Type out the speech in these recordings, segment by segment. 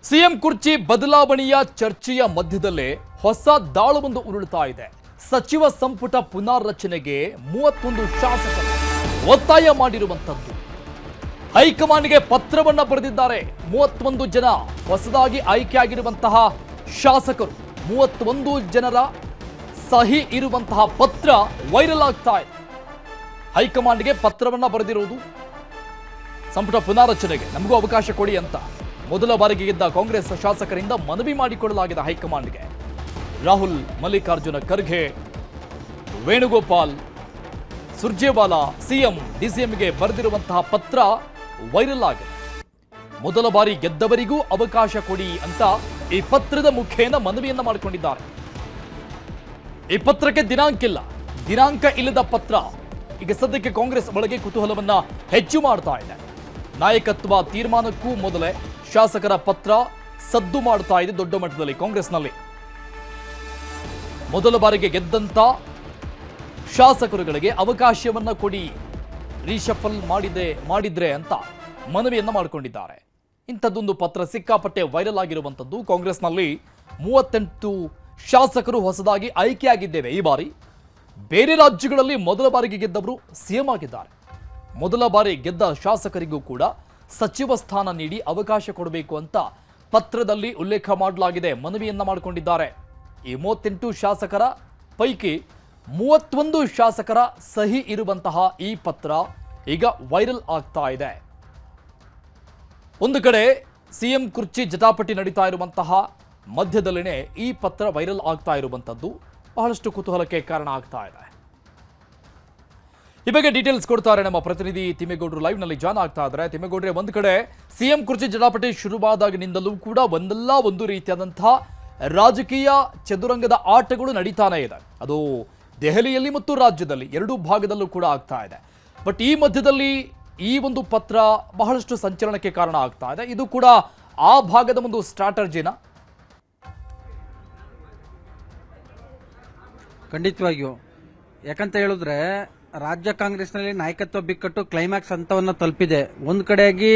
CM ಕುರ್ಚಿ ಬದಲಾವಣೆಯ ಚರ್ಚೆಯ ಮಧ್ಯದಲ್ಲೇ ಹೊಸ ದಾಳವೊಂದು ಉರುಳುತ್ತಾ ಇದೆ. ಸಚಿವ ಸಂಪುಟ ಪುನಾರಚನೆಗೆ 31 ಶಾಸಕರು ಒತ್ತಾಯ ಮಾಡಿರುವಂತದ್ದು. ಹೈಕಮಾಂಡ್ಗೆ ಪತ್ರವನ್ನ ಬರೆದಿದ್ದಾರೆ. 31 ಜನ ಹೊಸದಾಗಿ ಆಯ್ಕೆಯಾಗಿರುವಂತಹ ಶಾಸಕರು 31 ಜನರ ಸಹಿ ಇರುವಂತಹ ಪತ್ರ ವೈರಲ್ ಆಗ್ತಾ ಇದೆ. ಹೈಕಮಾಂಡ್ಗೆ ಪತ್ರವನ್ನ ಬರೆದಿರುವುದು ಸಂಪುಟ ಪುನಾರಚನೆಗೆ ನಮಗೂ ಅವಕಾಶ ಕೊಡಿ ಅಂತ ಮೊದಲ ಬಾರಿಗೆ ಗೆದ್ದ ಕಾಂಗ್ರೆಸ್ ಶಾಸಕರಿಂದ ಮನವಿ ಮಾಡಿಕೊಳ್ಳಲಾಗಿದೆ ಹೈಕಮಾಂಡ್ಗೆ. ರಾಹುಲ್, ಮಲ್ಲಿಕಾರ್ಜುನ ಖರ್ಗೆ, ವೇಣುಗೋಪಾಲ್, ಸುರ್ಜೇವಾಲಾ ಸಿಎಂ ಡಿಸಿಎಂಗೆ ಬರೆದಿರುವಂತಹ ಪತ್ರ ವೈರಲ್ ಆಗಿದೆ. ಮೊದಲ ಬಾರಿ ಗೆದ್ದವರಿಗೂ ಅವಕಾಶ ಕೊಡಿ ಅಂತ ಈ ಪತ್ರದ ಮುಖೇನ ಮನವಿಯನ್ನ ಮಾಡಿಕೊಂಡಿದ್ದಾರೆ. ಈ ಪತ್ರಕ್ಕೆ ದಿನಾಂಕ ಇಲ್ಲದ ಪತ್ರ ಈಗ ಸದ್ಯಕ್ಕೆ ಕಾಂಗ್ರೆಸ್ ಒಳಗೆ ಕುತೂಹಲವನ್ನ ಹೆಚ್ಚು ಮಾಡ್ತಾ ಇದೆ. ನಾಯಕತ್ವ ತೀರ್ಮಾನಕ್ಕೂ ಮೊದಲೇ ಶಾಸಕರ ಪತ್ರ ಸದ್ದು ಮಾಡ್ತಾ ಇದೆ ದೊಡ್ಡ ಮಟ್ಟದಲ್ಲಿ ಕಾಂಗ್ರೆಸ್ನಲ್ಲಿ. ಮೊದಲ ಬಾರಿಗೆ ಗೆದ್ದಂತ ಶಾಸಕರುಗಳಿಗೆ ಅವಕಾಶವನ್ನ ಕೊಡಿ, ರೀಶಫಲ್ ಮಾಡಿದ್ರೆ ಅಂತ ಮನವಿಯನ್ನ ಮಾಡಿಕೊಂಡಿದ್ದಾರೆ. ಇಂಥದ್ದೊಂದು ಪತ್ರ ಸಿಕ್ಕಾಪಟ್ಟೆ ವೈರಲ್ ಆಗಿರುವಂಥದ್ದು. ಕಾಂಗ್ರೆಸ್ನಲ್ಲಿ 38 ಶಾಸಕರು ಹೊಸದಾಗಿ ಆಯ್ಕೆಯಾಗಿದ್ದೇವೆ. ಈ ಬಾರಿ ಬೇರೆ ರಾಜ್ಯಗಳಲ್ಲಿ ಮೊದಲ ಬಾರಿಗೆ ಗೆದ್ದವರು ಸಿಎಂ ಆಗಿದ್ದಾರೆ. ಮೊದಲ ಬಾರಿ ಗೆದ್ದ ಶಾಸಕರಿಗೂ ಕೂಡ ಸಚಿವ ಸ್ಥಾನ ನೀಡಿ ಅವಕಾಶ ಕೊಡಬೇಕು ಅಂತ ಪತ್ರದಲ್ಲಿ ಉಲ್ಲೇಖ ಮಾಡಲಾಗಿದೆ. ಮನವಿಯನ್ನ ಮಾಡಿಕೊಂಡಿದ್ದಾರೆ. ಈ 38 ಶಾಸಕರ ಪೈಕಿ 31 ಶಾಸಕರ ಸಹಿ ಇರುವಂತಹ ಈ ಪತ್ರ ಈಗ ವೈರಲ್ ಆಗ್ತಾ ಇದೆ. ಒಂದು ಕಡೆ ಸಿಎಂ ಕುರ್ಚಿ ಜಟಾಪಟಿ ನಡೀತಾ ಇರುವಂತಹ ಮಧ್ಯದಲ್ಲಿನೇ ಈ ಪತ್ರ ವೈರಲ್ ಆಗ್ತಾ ಇರುವಂತದ್ದು ಬಹಳಷ್ಟು ಕುತೂಹಲಕ್ಕೆ ಕಾರಣ ಆಗ್ತಾ ಇದೆ. ಈ ಬಗ್ಗೆ ಡೀಟೇಲ್ಸ್ ಕೊಡ್ತಾರೆ ನಮ್ಮ ಪ್ರತಿನಿಧಿ ತಿಮ್ಮೇಗೌಡರು ಲೈವ್ ನಲ್ಲಿ ಜಾಯ್ನ್ ಆಗ್ತಾ ಇದ್ದಾರೆ. ತಿಮ್ಮೇಗೌಡ್ರೆ, ಒಂದು ಕಡೆ ಸಿಎಂ ಕುರ್ಚಿ ಜಟಾಪಟಿ ಶುರುವಾದಾಗಿನಿಂದಲೂ ಕೂಡ ಒಂದು ರೀತಿಯಾದಂತಹ ರಾಜಕೀಯ ಚದುರಂಗದ ಆಟಗಳು ನಡೀತಾನೆ ಇದೆ. ಅದು ದೆಹಲಿಯಲ್ಲಿ ಮತ್ತು ರಾಜ್ಯದಲ್ಲಿ ಎರಡೂ ಭಾಗದಲ್ಲೂ ಕೂಡ ಆಗ್ತಾ ಇದೆ. ಬಟ್ ಈ ಮಧ್ಯದಲ್ಲಿ ಈ ಒಂದು ಪತ್ರ ಬಹಳಷ್ಟು ಸಂಚಲನಕ್ಕೆ ಕಾರಣ ಆಗ್ತಾ ಇದೆ. ಇದು ಕೂಡ ಆ ಭಾಗದ ಒಂದು ಸ್ಟ್ರಾಟಜಿನ ಖಂಡಿತವಾಗಿಯೂ. ಯಾಕಂತ ಹೇಳಿದ್ರೆ ರಾಜ್ಯ ಕಾಂಗ್ರೆಸ್ನಲ್ಲಿ ನಾಯಕತ್ವ ಬಿಕ್ಕಟ್ಟು ಕ್ಲೈಮ್ಯಾಕ್ಸ್ ಹಂತವನ್ನು ತಲುಪಿದೆ. ಒಂದು ಕಡೆಯಾಗಿ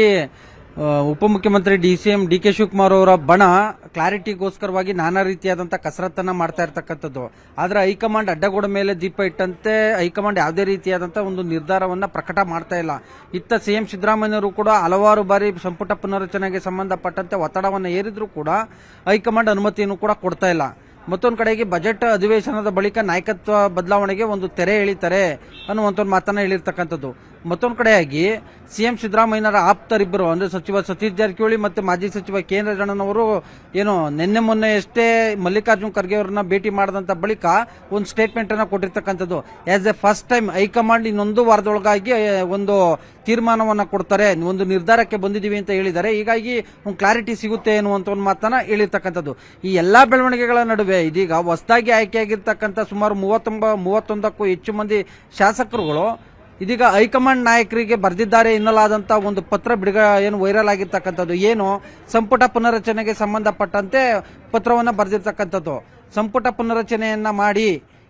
ಉಪಮುಖ್ಯಮಂತ್ರಿ ಡಿಸಿಎಂ ಡಿ.ಕೆ. ಶಿವಕುಮಾರ್ ಅವರ ಬಣ ಕ್ಲಾರಿಟಿಗೋಸ್ಕರವಾಗಿ ನಾನಾ ರೀತಿಯಾದಂತಹ ಕಸರತ್ತನ್ನ ಮಾಡ್ತಾ ಇರತಕ್ಕಂಥದ್ದು. ಆದ್ರೆ ಹೈಕಮಾಂಡ್ ಅಡ್ಡಗೋಡ ಮೇಲೆ ದೀಪ ಇಟ್ಟಂತೆ ಹೈಕಮಾಂಡ್ ಯಾವುದೇ ರೀತಿಯಾದಂತಹ ಒಂದು ನಿರ್ಧಾರವನ್ನ ಪ್ರಕಟ ಮಾಡ್ತಾ ಇಲ್ಲ. ಇತ್ತ ಸಿಎಂ ಸಿದ್ದರಾಮಯ್ಯವರು ಕೂಡ ಹಲವಾರು ಬಾರಿ ಸಂಪುಟ ಪುನರಚನೆಗೆ ಸಂಬಂಧಪಟ್ಟಂತೆ ಒತ್ತಡವನ್ನು ಹೇರಿದ್ರು ಕೂಡ ಹೈಕಮಾಂಡ್ ಅನುಮತಿಯನ್ನು ಕೂಡ ಕೊಡ್ತಾ ಇಲ್ಲ. ಮತ್ತೊಂದು ಕಡೆಗೆ ಬಜೆಟ್ ಅಧಿವೇಶನದ ಬಳಿಕ ನಾಯಕತ್ವ ಬದಲಾವಣೆಗೆ ಒಂದು ತೆರೆ ಎಳಿತಾರೆ ಅನ್ನುವಂಥ ಒಂದು ಮಾತನ್ನ ಹೇಳಿರ್ತಕ್ಕಂಥದ್ದು. ಮತ್ತೊಂದು ಕಡೆಯಾಗಿ ಸಿಎಂ ಸಿದ್ದರಾಮಯ್ಯರ ಆಪ್ತರಿಬ್ಬರು ಅಂದ್ರೆ ಸಚಿವ ಸತೀಶ್ ಜಾರಕಿಹೊಳಿ ಮತ್ತು ಮಾಜಿ ಸಚಿವ ಕೆ ಎನ್ ರಾಜಣ್ಣನವರು ಏನು ಮೊನ್ನೆಯಷ್ಟೇ ಮಲ್ಲಿಕಾರ್ಜುನ್ ಖರ್ಗೆ ಅವರನ್ನ ಭೇಟಿ ಮಾಡಿದಂತ ಬಳಿಕ ಒಂದು ಸ್ಟೇಟ್ಮೆಂಟ್ ಅನ್ನ ಕೊಟ್ಟಿರ್ತಕ್ಕಂಥದ್ದು. As a first time high command ಇನ್ನೊಂದು ವಾರದೊಳಗಾಗಿ ಒಂದು ತೀರ್ಮಾನವನ್ನ ಕೊಡ್ತಾರೆ, ಒಂದು ನಿರ್ಧಾರಕ್ಕೆ ಬಂದಿದ್ದೀವಿ ಅಂತ ಹೇಳಿದ್ದಾರೆ. ಹೀಗಾಗಿ ಒಂದು ಕ್ಲಾರಿಟಿ ಸಿಗುತ್ತೆ ಅನ್ನುವಂಥ ಒಂದು ಮಾತನ್ನ ಹೇಳಿರ್ತಕ್ಕಂಥದ್ದು. ಈ ಎಲ್ಲಾ ಬೆಳವಣಿಗೆಗಳ ನಡುವೆ ಇದೀಗ ಹೊಸದಾಗಿ ಆಯ್ಕೆಯಾಗಿರ್ತಕ್ಕಂಥ ಸುಮಾರು 31ಕ್ಕೂ ಹೆಚ್ಚು ಮಂದಿ ಶಾಸಕರುಗಳು ಇದೀಗ ಹೈಕಮಾಂಡ್ ನಾಯಕರಿಗೆ ಬರೆದಿದ್ದಾರೆ ಎನ್ನಲಾದಂತ ಒಂದು ಪತ್ರ ಏನು ವೈರಲ್ ಆಗಿರ್ತಕ್ಕಂಥದ್ದು. ಏನು ಸಂಪುಟ ಪುನರಚನೆಗೆ ಸಂಬಂಧಪಟ್ಟಂತೆ ಪತ್ರವನ್ನ ಬರೆದಿರ್ತಕ್ಕಂಥದ್ದು. ಸಂಪುಟ ಪುನರಚನೆಯನ್ನ ಮಾಡಿ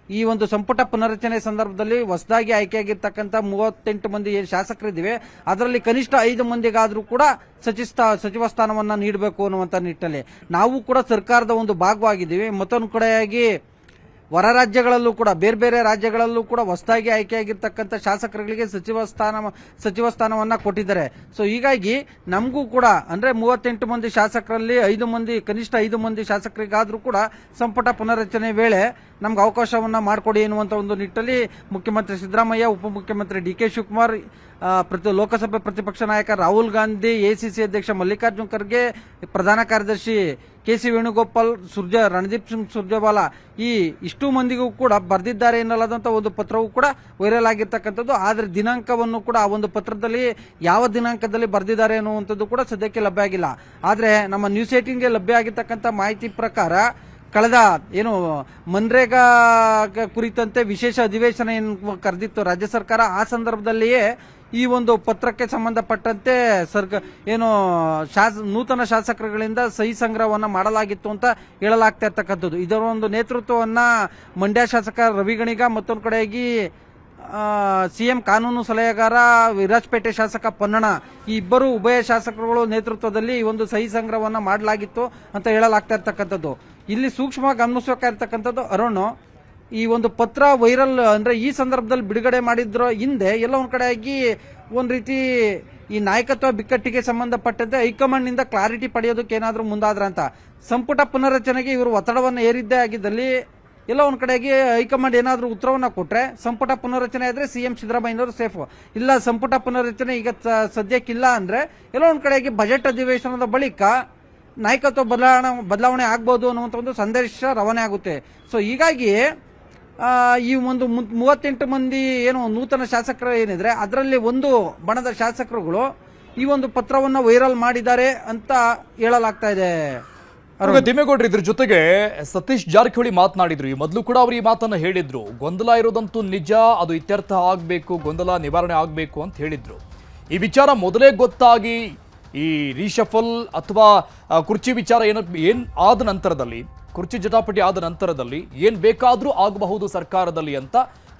ಈ ಒಂದು ಸಂಪುಟ ಪುನರಚನೆ ಸಂದರ್ಭದಲ್ಲಿ ಹೊಸದಾಗಿ ಆಯ್ಕೆಯಾಗಿರ್ತಕ್ಕಂಥ 38 ಮಂದಿ ಏನು ಶಾಸಕರಿದ್ದೀವಿ ಅದರಲ್ಲಿ ಕನಿಷ್ಠ 5 ಮಂದಿಗಾದ್ರೂ ಕೂಡ ಸಚಿವ ಸ್ಥಾನವನ್ನ ನೀಡಬೇಕು ಅನ್ನುವಂತ ನಿಟ್ಟಿನಲ್ಲಿ ನಾವು ಕೂಡ ಸರ್ಕಾರದ ಒಂದು ಭಾಗವಾಗಿದ್ದೀವಿ. ಮತ್ತೊಂದು ಕಡೆಯಾಗಿ ಹೊರ ರಾಜ್ಯಗಳಲ್ಲೂ ಕೂಡ ಬೇರೆ ಬೇರೆ ರಾಜ್ಯಗಳಲ್ಲೂ ಕೂಡ ಹೊಸದಾಗಿ ಆಯ್ಕೆಯಾಗಿರ್ತಕ್ಕಂಥ ಶಾಸಕರುಗಳಿಗೆ ಸಚಿವ ಸ್ಥಾನವನ್ನ ಕೊಟ್ಟಿದ್ದಾರೆ. ಸೊ ಹೀಗಾಗಿ ನಮಗೂ ಕೂಡ ಅಂದ್ರೆ 38 ಮಂದಿ ಶಾಸಕರಲ್ಲಿ ಕನಿಷ್ಠ 5 ಮಂದಿ ಶಾಸಕರಿಗಾದ್ರೂ ಕೂಡ ಸಂಪುಟ ಪುನರಚನೆ ವೇಳೆ ನಮ್ಗೆ ಅವಕಾಶವನ್ನ ಮಾಡಿಕೊಡಿ ಎನ್ನುವಂತ ಒಂದು ನಿಟ್ಟಲ್ಲಿ ಮುಖ್ಯಮಂತ್ರಿ ಸಿದ್ದರಾಮಯ್ಯ, ಉಪಮುಖ್ಯಮಂತ್ರಿ ಡಿ.ಕೆ. ಶಿವಕುಮಾರ್, ಲೋಕಸಭೆ ಪ್ರತಿಪಕ್ಷ ನಾಯಕ ರಾಹುಲ್ ಗಾಂಧಿ, ಎಸಿಸಿ ಅಧ್ಯಕ್ಷ ಮಲ್ಲಿಕಾರ್ಜುನ್ ಖರ್ಗೆ, ಪ್ರಧಾನ ಕಾರ್ಯದರ್ಶಿ ಕೆ.ಸಿ. ವೇಣುಗೋಪಾಲ್, ರಣದೀಪ್ ಸಿಂಗ್ ಸುರ್ಜೇವಾಲಾ ಇಷ್ಟು ಮಂದಿಗೂ ಕೂಡ ಬರೆದಿದ್ದಾರೆ ಎನ್ನಲಾದಂತ ಒಂದು ಪತ್ರವೂ ಕೂಡ ವೈರಲ್ ಆಗಿರ್ತಕ್ಕಂಥದ್ದು. ಆದ್ರೆ ದಿನಾಂಕವನ್ನು ಕೂಡ ಆ ಒಂದು ಪತ್ರದಲ್ಲಿ ಯಾವ ದಿನಾಂಕದಲ್ಲಿ ಬರೆದಿದ್ದಾರೆ ಅನ್ನುವಂಥದ್ದು ಕೂಡ ಸದ್ಯಕ್ಕೆ ಲಭ್ಯ ಆಗಿಲ್ಲ. ಆದ್ರೆ ನಮ್ಮ ನ್ಯೂಸ್ 18ಗೆ ಲಭ್ಯ ಆಗಿರ್ತಕ್ಕಂಥ ಮಾಹಿತಿ ಪ್ರಕಾರ ಕಳೆದ ಮನ್ರೇಗಾ ಕುರಿತಂತೆ ವಿಶೇಷ ಅಧಿವೇಶನ ಏನು ಕರೆದಿತ್ತು ರಾಜ್ಯ ಸರ್ಕಾರ, ಆ ಸಂದರ್ಭದಲ್ಲಿಯೇ ಈ ಒಂದು ಪತ್ರಕ್ಕೆ ಸಂಬಂಧಪಟ್ಟಂತೆ ನೂತನ ಶಾಸಕರುಗಳಿಂದ ಸಹಿ ಸಂಗ್ರಹವನ್ನ ಮಾಡಲಾಗಿತ್ತು ಅಂತ ಹೇಳಲಾಗ್ತಾ ಇರ್ತಕ್ಕಂಥದ್ದು. ಇದರ ಒಂದು ನೇತೃತ್ವವನ್ನ ಮಂಡ್ಯ ಶಾಸಕ ರವಿ ಗಣಿಗ, ಮತ್ತೊಂದು ಕಡೆಯಾಗಿ ಸಿಎಂ ಕಾನೂನು ಸಲಹೆಗಾರ ವಿರಾಜಪೇಟೆ ಶಾಸಕ ಪೊನ್ನಣ ಈ ಇಬ್ಬರು ಉಭಯ ಶಾಸಕರುಗಳು ನೇತೃತ್ವದಲ್ಲಿ ಈ ಒಂದು ಸಹಿ ಸಂಗ್ರಹವನ್ನ ಮಾಡಲಾಗಿತ್ತು ಅಂತ ಹೇಳಲಾಗ್ತಾ ಇರ್ತಕ್ಕಂಥದ್ದು. ಇಲ್ಲಿ ಸೂಕ್ಷ್ಮವಾಗಿ ಗಮನಿಸಬೇಕಾಗಿರ್ತಕ್ಕಂಥದ್ದು ಅರುಣ್, ಈ ಒಂದು ಪತ್ರ ವೈರಲ್ ಅಂದ್ರೆ ಈ ಸಂದರ್ಭದಲ್ಲಿ ಬಿಡುಗಡೆ ಮಾಡಿದ್ರ ಹಿಂದೆ ಎಲ್ಲ ಒಂದ್ ಕಡೆಯಾಗಿ ಒಂದ್ ರೀತಿ ಈ ನಾಯಕತ್ವ ಬಿಕ್ಕಟ್ಟಿಗೆ ಸಂಬಂಧಪಟ್ಟಂತೆ ಹೈಕಮಾಂಡ್ ನಿಂದ ಕ್ಲಾರಿಟಿ ಪಡೆಯೋದಕ್ಕೆ ಏನಾದ್ರೂ ಮುಂದಾದ್ರ ಅಂತ. ಸಂಪುಟ ಪುನರಚನೆಗೆ ಇವರು ಒತ್ತಡವನ್ನು ಹೇರಿದ್ದೇ ಆಗಿದ್ದಲ್ಲಿ ಎಲ್ಲ ಒಂದ್ ಕಡೆಗೆ ಹೈಕಮಾಂಡ್ ಏನಾದ್ರೂ ಉತ್ತರವನ್ನ ಕೊಟ್ರೆ ಸಂಪುಟ ಪುನರಚನೆ ಆದ್ರೆ ಸಿಎಂ ಸಿದ್ದರಾಮಯ್ಯನವರು ಸೇಫ್. ಇಲ್ಲ ಸಂಪುಟ ಪುನರಚನೆ ಈಗ ಸದ್ಯಕ್ಕಿಲ್ಲ ಅಂದ್ರೆ ಎಲ್ಲ ಒಂದ್ ಕಡೆಗೆ ಬಜೆಟ್ ಅಧಿವೇಶನದ ಬಳಿಕ ನಾಯಕತ್ವ ಬದಲಾವಣೆ ಆಗ್ಬೋದು ಅನ್ನುವಂಥ ಒಂದು ಸಂದೇಶ ರವಾನೆ ಆಗುತ್ತೆ. ಸೊ ಹೀಗಾಗಿ ಈ ಒಂದು 38 ಮಂದಿ ಏನು ನೂತನ ಶಾಸಕರು ಏನಿದ್ರೆ ಅದರಲ್ಲಿ ಒಂದು ಬಣದ ಶಾಸಕರುಗಳು ಈ ಒಂದು ಪತ್ರವನ್ನ ವೈರಲ್ ಮಾಡಿದ್ದಾರೆ ಅಂತ ಹೇಳಲಾಗ್ತಾ ಇದೆ. ತಿಮ್ಮೇಗೌಡ್ರು, ಇದ್ರ ಜೊತೆಗೆ ಸತೀಶ್ ಜಾರಕಿಹೊಳಿ ಮಾತನಾಡಿದ್ರು. ಈ ಮೊದಲು ಕೂಡ ಅವರು ಈ ಮಾತನ್ನ ಹೇಳಿದ್ರು. ಗೊಂದಲ ಇರೋದಂತೂ ನಿಜ, ಅದು ಇತ್ಯರ್ಥ ಆಗಬೇಕು, ಗೊಂದಲ ನಿವಾರಣೆ ಆಗಬೇಕು ಅಂತ ಹೇಳಿದ್ರು. ಈ ವಿಚಾರ ಮೊದಲೇ ಗೊತ್ತಾಗಿ ಈ ರೀಶಫಲ್ ಅಥವಾ ಕುರ್ಚಿ ವಿಚಾರ ಏನ್ ಆದ ನಂತರದಲ್ಲಿ, ಕುರ್ಚಿ ಜಟಾಪಟಿ ಆದ ನಂತರದಲ್ಲಿ ಏನ್ ಬೇಕಾದ್ರೂ ಆಗಬಹುದು ಸರ್ಕಾರದಲ್ಲಿ ಅಂತ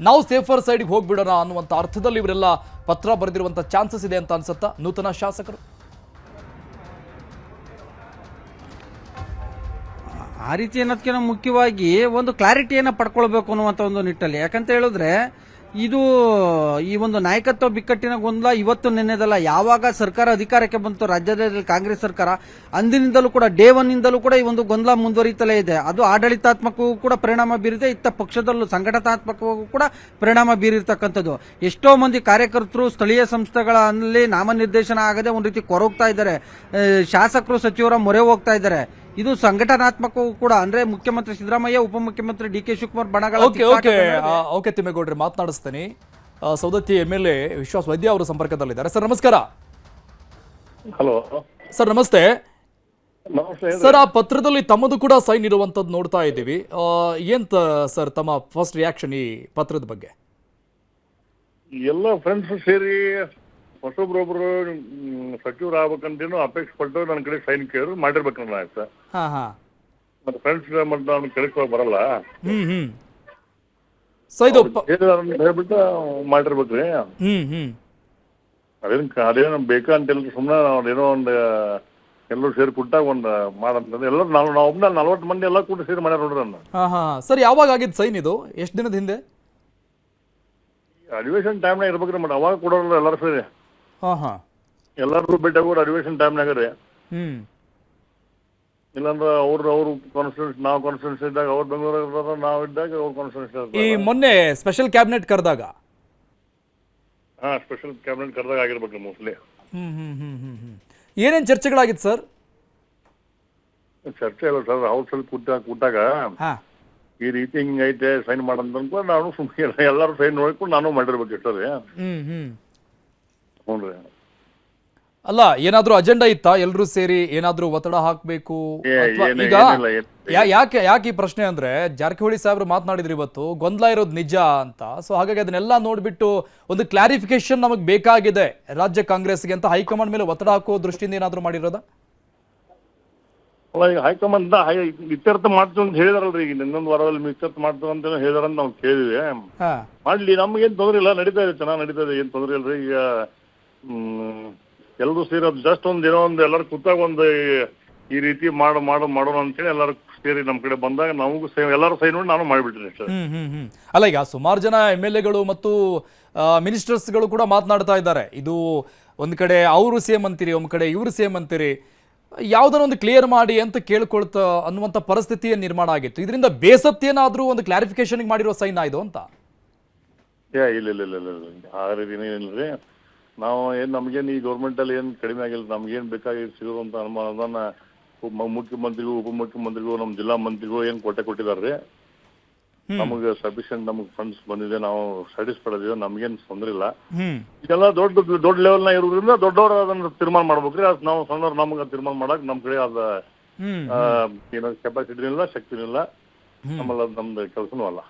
ನಾವು ಸೇಫರ್ ಸೈಡ್ಗೆ ಹೋಗ್ಬಿಡೋಣ ಅನ್ನುವಂಥ ಅರ್ಥದಲ್ಲಿ ಇವರೆಲ್ಲ ಪತ್ರ ಬರೆದಿರುವಂಥ ಚಾನ್ಸಸ್ ಇದೆ ಅಂತ ಅನ್ಸುತ್ತಾ ನೂತನ ಶಾಸಕರು? ಆ ರೀತಿ ಅನ್ನೋದಕ್ಕಿಂತ ಮುಖ್ಯವಾಗಿ ಒಂದು ಕ್ಲಾರಿಟಿಯನ್ನ ಪಡ್ಕೊಳ್ಬೇಕು ಅನ್ನುವಂಥ ಒಂದು ನಿಟ್ಟಲ್ಲಿ. ಯಾಕಂತ ಹೇಳಿದ್ರೆ ಇದು ಈ ಒಂದು ನಾಯಕತ್ವ ಬಿಕ್ಕಟ್ಟಿನ ಗೊಂದಲ ಇವತ್ತು ನಿನ್ನೆದಲ್ಲ. ಯಾವಾಗ ಸರ್ಕಾರ ಅಧಿಕಾರಕ್ಕೆ ಬಂತು ರಾಜ್ಯದಲ್ಲಿ ಕಾಂಗ್ರೆಸ್ ಸರ್ಕಾರ, ಅಂದಿನಿಂದಲೂ ಕೂಡ ಡೇ ಒನ್ ಇಂದಲೂ ಕೂಡ ಈ ಒಂದು ಗೊಂದಲ ಮುಂದುವರಿತಲೇ ಇದೆ. ಅದು ಆಡಳಿತಾತ್ಮಕವೂ ಕೂಡ ಪರಿಣಾಮ ಬೀರಿದೆ, ಇತ್ತ ಪಕ್ಷದಲ್ಲೂ ಸಂಘಟನಾತ್ಮಕವೂ ಕೂಡ ಪರಿಣಾಮ ಬೀರಿರ್ತಕ್ಕಂಥದ್ದು. ಎಷ್ಟೋ ಮಂದಿ ಕಾರ್ಯಕರ್ತರು ಸ್ಥಳೀಯ ಸಂಸ್ಥೆಗಳಲ್ಲಿ ನಾಮನಿರ್ದೇಶನ ಆಗದೆ ಒಂದು ರೀತಿ ಕೊರಗ್ತಾ ಇದ್ದಾರೆ, ಶಾಸಕರು ಸಚಿವರ ಮೊರೆ ಹೋಗ್ತಾ ಇದ್ದಾರೆ. ಇದು ಸಂಘಟನಾತ್ಮಕವೂ ಕೂಡ ಅಂದ್ರೆ ಮುಖ್ಯಮಂತ್ರಿ ಸಿದ್ದರಾಮಯ್ಯ, ಉಪಮುಖ್ಯಮಂತ್ರಿ ಡಿ.ಕೆ. ಶಿವಕುಮಾರ್ ಬಣಗಳ ಓಕೆ ತಿಮ್ಮೇಗೌಡ್ರೆ, ಮಾತನಾಡಿಸ್ತೇನೆ. ಸೌದತ್ತಿ MLA ವಿಶ್ವಾಸ್ ವೈದ್ಯ ಅವರು ಸಂಪರ್ಕದಲ್ಲಿದ್ದಾರೆ. ಸರ್ ನಮಸ್ಕಾರ. ಹಲೋ ಸರ್ ನಮಸ್ತೆ. ನಮಸ್ತೆ ಸರ್, ಆ ಪತ್ರದಲ್ಲಿ ತಮ್ಮದು ಕೂಡ ಸೈನ್ ಇರುವಂತದ್ದು ನೋಡ್ತಾ ಇದ್ದೀವಿ. ಏನ್ ಸರ್ ತಮ್ಮ ಫಸ್ಟ್ ರಿಯಾಕ್ಷನ್ ಈ ಪತ್ರದ ಬಗ್ಗೆ? ಎಲ್ಲ ಫ್ರೆಂಡ್ಸ್ ಸೇರಿ ಹೊಸೊಬ್ರೊಬ್ರು ಸಚಿವರು ಆಗ್ಬೇಕಂತೇನು ಅಪೇಕ್ಷೆ ಪಟ್ಟು ನನ್ನ ಕಡೆ ಸೈನ್ ಕೇಳಿದ್ರು ಮಾಡಿರ್ಬೇಕಲ್ಲ ಸರ್. ಮತ್ತೆ ಫ್ರೆಂಡ್ಸ್ ಮತ್ತೆ ಅವ್ನ ಕೆಳಕ್ಕೆ ಬರಲ್ಲ, ಹೇಳ್ಬಿಟ್ಟು ಮಾಡಿರ್ಬೇಕ್ರಿ. ಅದೇನು ಬೇಕಾ ಅಂತೆಲ್ಲ ಸುಮ್ಮನೆ ಅದೇನೋ ಒಂದು ಎಲ್ಲರೂ ಸೇರಿ ಕುಟ್ಟಾಗ ಒಂದು ಮಾಡಂತಂದ್ರೆ ಎಲ್ಲರೂ ನಾವು ಒಬ್ಬನ 40 ಮಂದಿ ಎಲ್ಲ ಕೂಡ ಸೇರಿ ಮಾಡ್ಯಾರ ನೋಡ್ರಿ ನನ್ನ. ಸರ್ ಯಾವಾಗ ಆಗಿದ್ದು ಸೈನ್ ಇದು? ಎಷ್ಟು ದಿನದ ಹಿಂದೆ? ಅಧಿವೇಶನ್ ಟೈಮ್ನಾಗ ಇರ್ಬೇಕ್ರಿ. ಮತ್ತೆ ಅವಾಗ ಕೊಡೋರಲ್ಲ ಎಲ್ಲರೂ ಸೇರಿ, ಎಲ್ಲರೂ ಭೇಟಿ ಆಗೋರು ಅಧಿವೇಶನ್ ಟೈಮ್ನಾಗ ರೀ. ಇಲ್ಲಾಂದ್ರೆ ಅವ್ರು ಕಾನ್ಫಿಡೆನ್ಸ್, ನಾವು ಕಾನ್ಫಿಡೆನ್ಸ್ ಇದ್ದಾಗ ಅವ್ರು ಬೆಂಗಳೂರಾಗ, ನಾವು ಇದ್ದಾಗ ಅವ್ರು ಕಾನ್ಫಿಡೆನ್ಸ್. ಈ ಮೊನ್ನೆ ಸ್ಪೆಷಲ್ ಕ್ಯಾಬಿನೆಟ್ ಕರೆದಾಗ ಸ್ಪೆಷಲ್ ಕ್ಯಾಬಿನೆಟ್ ಕರೆದಾಗ ಆಗಿರ್ಬೇಕು ಮೋಸ್ಟ್ಲಿ. ಏನೇನ್ ಚರ್ಚೆಗಳಾಗಿತ್ತು ಸರ್? ಚರ್ಚೆ ಇಲ್ಲ ಸರ್, ಹೌಸಲ್ಲಿ ಕೂತಾಗ ಈ ರೀತಿ ಹಿಂಗೈತೆ ಸೈನ್ ಮಾಡಂತ ಅನ್ಕೊಂಡು ನಾನು ಸುಮ್ಮನೆ ಎಲ್ಲರೂ ಸೈನ್ ನೋಡ್ಕೊಂಡು ನಾನು ಮಾಡಿರ್ಬೇಕು ಸರ್. ಹ್ಞೂ ರೀ. ಅಲ್ಲ, ಏನಾದ್ರೂ ಅಜೆಂಡಾ ಇತ್ತಾ? ಎಲ್ರೂ ಸೇರಿ ಏನಾದ್ರೂ ಒತ್ತಡ ಹಾಕ್ಬೇಕು? ಈಗ ಯಾಕೆ ಈ ಪ್ರಶ್ನೆ ಅಂದ್ರೆ, ಜಾರಕಿಹೊಳಿ ಸಾಹೇಬ್ರು ಮಾತನಾಡಿದ್ರು ಇವತ್ತು ಗೊಂದಲ ಇರೋದು ನಿಜ ಅಂತ. ಸೊ ಹಾಗಾಗಿ ಅದನ್ನೆಲ್ಲ ನೋಡ್ಬಿಟ್ಟು ಒಂದು ಕ್ಲಾರಿಫಿಕೇಶನ್ ನಮಗ್ ಬೇಕಾಗಿದೆ ರಾಜ್ಯ ಕಾಂಗ್ರೆಸ್ಗೆ ಅಂತ ಹೈಕಮಾಂಡ್ ಮೇಲೆ ಒತ್ತಡ ಹಾಕೋ ದೃಷ್ಟಿಯಿಂದ ಏನಾದ್ರು ಮಾಡಿರೋದ? ಅಲ್ಲ, ಈಗ ಹೈಕಮಾಂಡ್ ಇತ್ಯರ್ಥ ಮಾಡ್ತೀವಿ ಅಂತ ಹೇಳಿದಾರಲ್ರಿ. ಈಗ ಇನ್ನೊಂದು ವಾರದಲ್ಲಿ ಇತ್ಯರ್ಥ ಮಾಡ್ತೀವಿ ಅಂತ ಹೇಳಿದಾರಂತ ನಾವು ಕೇಳಿದ್ವಿ. ಮಾಡ್ಲಿ, ನಮ್ಗೇನ್ ತೊಂದ್ರೆ ಇಲ್ಲ, ನಡೀತಾ ಇದೆ, ಚೆನ್ನಾಗಿ ನಡೀತಾ ಇದೆ, ಏನ್ ತೊಂದ್ರೆ ಇಲ್ರಿ. ಈಗ ಎಲ್ಲರೂ ಸೇರಿ ಅದು ಜಸ್ಟ್ ಏನೋ ಒಂದು ಎಲ್ಲರೂ ಕೂತಾಗ ಒಂದು ಈ ರೀತಿ ಮಾಡೋಣ ಅಂತೇಳಿ ಎಲ್ಲರೂ ಸೇರಿ ನಮ್ಮ ಕಡೆ ಬಂದಾಗ ನಮಗೂ ಎಲ್ಲರೂ ಸೈ ನೋಡಿ ನಾನು ಮಾಡಿಬಿಟ್ರಿ ಸರ್. ಅಲ್ಲ, ಈಗ ಸುಮಾರು ಜನ MLA ಗಳು ಮತ್ತು ಮಿನಿಸ್ಟರ್ಸ್ಗಳು ಕೂಡ ಮಾತನಾಡ್ತಾ ಇದ್ದಾರೆ. ಇದು ಒಂದ್ ಕಡೆ ಅವರು ಸೇಮ್ ಅಂತೀರಿ, ಒಂದ್ ಕಡೆ ಇವರು ಸೇಮ್ ಅಂತೀರಿ, ಯಾವ್ದಾರ ಒಂದು ಕ್ಲಿಯರ್ ಮಾಡಿ ಅಂತ ಕೇಳ್ಕೊಳ್ತಾ ಅನ್ನುವಂಥ ಪರಿಸ್ಥಿತಿಯ ನಿರ್ಮಾಣ ಆಗಿತ್ತು. ಇದರಿಂದ ಬೇಸತ್ತೇನಾದ್ರೂ ಒಂದು ಕ್ಲಾರಿಫಿಕೇಶನ್ ಮಾಡಿರೋ ಸೈನ್ ಆಯ್ತು ಅಂತ? ಇಲ್ಲ ಆ ರೀತಿ ಏನಿಲ್ರಿ. ನಾವು ನಮ್ಗೇನು ಈ ಗೌರ್ಮೆಂಟಲ್ಲಿ ಏನು ಕಡಿಮೆ ಆಗಿಲ್ಲ, ನಮ್ಗೇನು ಬೇಕಾಗಿ ಸಿಗೋದಂತ ಅದನ್ನ ಮುಖ್ಯಮಂತ್ರಿಗೂ, ಉಪಮುಖ್ಯಮಂತ್ರಿಗೂ, ನಮ್ಮ ಜಿಲ್ಲಾ ಮಂತ್ರಿಗೂ ಏನು ಕೊಟ್ಟಿದ್ದಾರೆ. ನಮಗೆ ಸಫಿಷಿಯಂಟ್ ನಮಗೆ ಫಂಡ್ಸ್ ಬಂದಿದೆ, ನಾವು ಸ್ಯಾಟಿಸ್ಫೈಡ್ ಇದೀವಿ, ನಮ್ಗೇನು ತೊಂದ್ರೆ ಇಲ್ಲ. ಇದೆಲ್ಲ ದೊಡ್ಡ ಲೆವೆಲ್ ನ ಇರೋದ್ರಿಂದ ದೊಡ್ಡವರು ಅದನ್ನ ತೀರ್ಮಾನ ಮಾಡ್ಬೇಕ್ರಿ. ಅದು ನಾವು ಸಣ್ಣವ್ರು ನಮ್ಗೆ ತೀರ್ಮಾನ ಮಾಡಕ್ ನಮ್ ಕಡೆ ಅದ ಏನೋ ಕೆಪಾಸಿಟಿ ಇಲ್ಲ, ಶಕ್ತಿ ಇಲ್ಲ, ನಮ್ಮಲ್ಲ ನಮ್ದು ಕೆಲಸನೂ ಅಲ್ಲ.